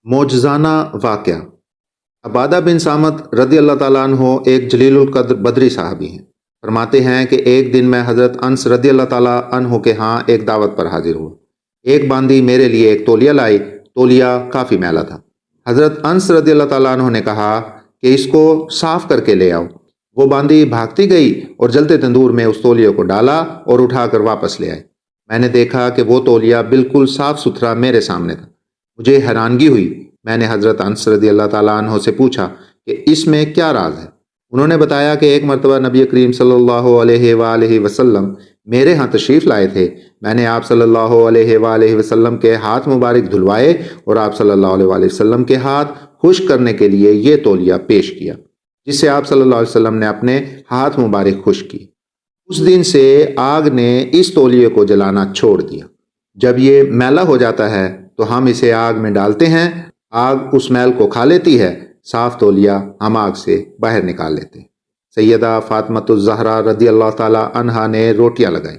معجزانہ واقعہ۔ عبادہ بن صامت رضی اللہ تعالیٰ عنہ ایک جلیل القدر بدری صحابی ہیں۔ فرماتے ہیں کہ ایک دن میں حضرت انس رضی اللہ تعالیٰ عنہ کے ہاں ایک دعوت پر حاضر ہوا۔ ایک باندی میرے لیے ایک تولیہ لائی۔ تولیہ کافی میلا تھا۔ حضرت انس رضی اللہ تعالیٰ عنہ نے کہا کہ اس کو صاف کر کے لے آؤ۔ وہ باندی بھاگتی گئی اور جلتے تندور میں اس تولیے کو ڈالا اور اٹھا کر واپس لے آئی۔ میں نے دیکھا کہ وہ تولیہ بالکل صاف ستھرا میرے سامنے تھا۔ مجھے حیرانگی ہوئی۔ میں نے حضرت انس رضی اللہ تعالیٰ عنہ سے پوچھا کہ اس میں کیا راز ہے؟ انہوں نے بتایا کہ ایک مرتبہ نبی کریم صلی اللہ علیہ وآلہ وسلم میرے ہاں تشریف لائے تھے۔ میں نے آپ صلی اللہ علیہ وآلہ وسلم کے ہاتھ مبارک دھلوائے اور آپ صلی اللہ علیہ وآلہ وسلم کے ہاتھ خشک کرنے کے لیے یہ تولیہ پیش کیا، جس سے آپ صلی اللہ علیہ وسلم نے اپنے ہاتھ مبارک خشک کیے۔ اس دن سے آگ نے اس تولیے کو جلانا چھوڑ دیا۔ جب یہ میلا ہو جاتا ہے تو ہم اسے آگ میں ڈالتے ہیں، آگ اس میل کو کھا لیتی ہے، صاف تولیہ ہم آگ سے باہر نکال لیتے ہیں۔ سیدہ فاطمۃ الزہرا رضی اللہ تعالی عنہا نے روٹیاں لگائیں۔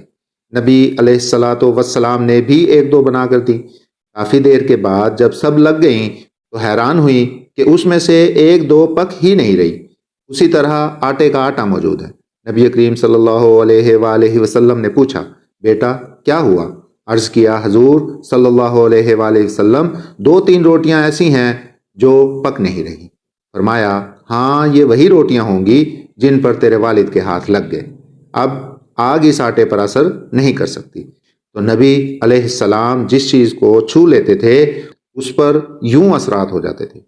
نبی علیہ الصلاۃ والسلام نے بھی ایک دو بنا کر دی۔ کافی دیر کے بعد جب سب لگ گئیں تو حیران ہوئی کہ اس میں سے ایک دو پک ہی نہیں رہی۔ اسی طرح آٹے کا آٹا موجود ہے۔ نبی کریم صلی اللہ علیہ وآلہ وسلم نے پوچھا، بیٹا کیا ہوا؟ عرض کیا، حضور صلی اللہ علیہ وآلہ وسلم، دو تین روٹیاں ایسی ہیں جو پک نہیں رہی۔ فرمایا، ہاں یہ وہی روٹیاں ہوں گی جن پر تیرے والد کے ہاتھ لگ گئے۔ اب آگ اس آٹے پر اثر نہیں کر سکتی۔ تو نبی علیہ السلام جس چیز کو چھو لیتے تھے اس پر یوں اثرات ہو جاتے تھے۔